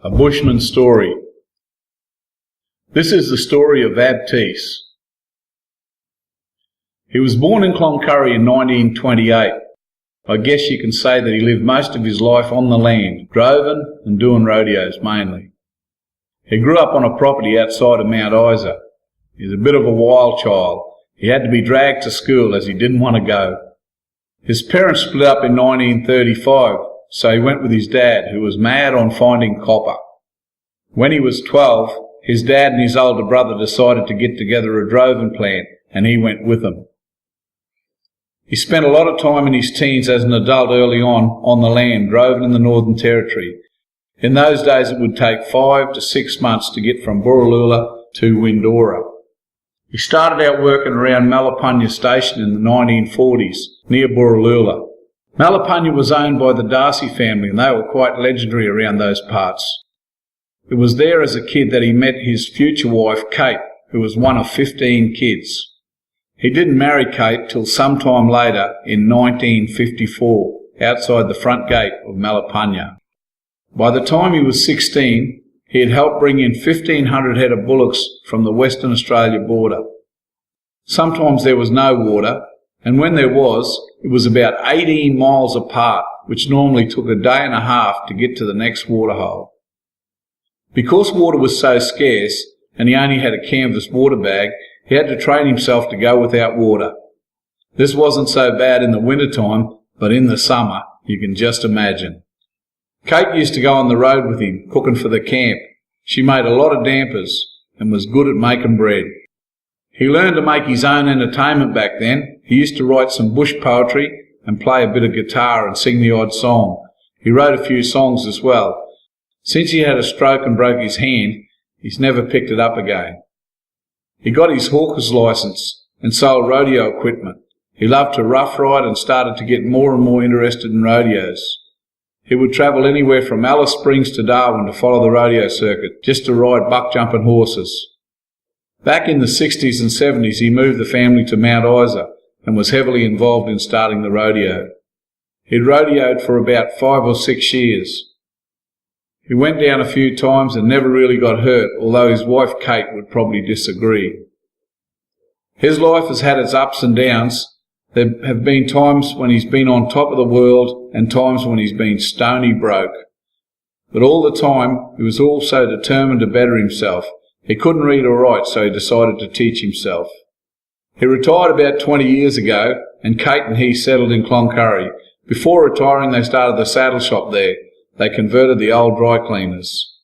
A Bushman story. This is the story of Baptiste. He was born in Cloncurry in 1928. I guess you can say that he lived most of his life on the land, droving and doing rodeos mainly. He grew up on a property outside of Mount Isa. He was a bit of a wild child. He had to be dragged to school as he didn't want to go. His parents split up in 1935, so he went with his dad, who was mad on finding copper. When he was 12, his dad and his older brother decided to get together a droving plant, and he went with them. He spent a lot of time in his teens as an adult early on the land, droving in the Northern Territory. In those days it would take 5 to 6 months to get from Borroloola to Windora. He started out working around Malapunya Station in the 1940s, near Borroloola. Malapunya was owned by the Darcy family, and they were quite legendary around those parts. It was there as a kid that he met his future wife, Kate, who was one of 15 kids. He didn't marry Kate till sometime later in 1954, outside the front gate of Malapunya. By the time he was 16, he had helped bring in 1,500 head of bullocks from the Western Australia border. Sometimes there was no water, and when there was, it was about 18 miles apart, which normally took a day and a half to get to the next waterhole. Because water was so scarce, and he only had a canvas water bag, he had to train himself to go without water. This wasn't so bad in the winter time, but in the summer, you can just imagine. Kate used to go on the road with him, cooking for the camp. She made a lot of dampers, and was good at making bread. He learned to make his own entertainment back then. He used to write some bush poetry and play a bit of guitar and sing the odd song. He wrote a few songs as well. Since he had a stroke and broke his hand, he's never picked it up again. He got his hawker's licence and sold rodeo equipment. He loved to rough ride and started to get more and more interested in rodeos. He would travel anywhere from Alice Springs to Darwin to follow the rodeo circuit, just to ride buck-jumping horses. Back in the 60s and 70s, he moved the family to Mount Isa and was heavily involved in starting the rodeo. He'd rodeoed for about 5 or 6 years. He went down a few times and never really got hurt, although his wife Kate would probably disagree. His life has had its ups and downs. There have been times when he's been on top of the world and times when he's been stony broke. But all the time, he was also determined to better himself. He couldn't read or write, so he decided to teach himself. He retired about 20 years ago, and Kate and he settled in Cloncurry. Before retiring, they started the saddle shop there. They converted the old dry cleaners.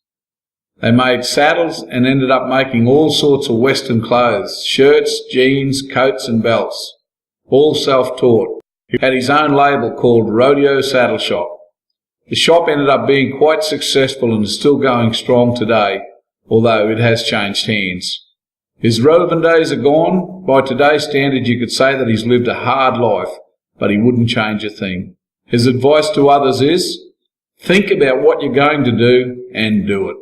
They made saddles and ended up making all sorts of Western clothes, shirts, jeans, coats and belts, all self-taught. He had his own label called Rodeo Saddle Shop. The shop ended up being quite successful and is still going strong today, although it has changed hands. His roving days are gone. By today's standards, you could say that he's lived a hard life, but he wouldn't change a thing. His advice to others is, think about what you're going to do and do it.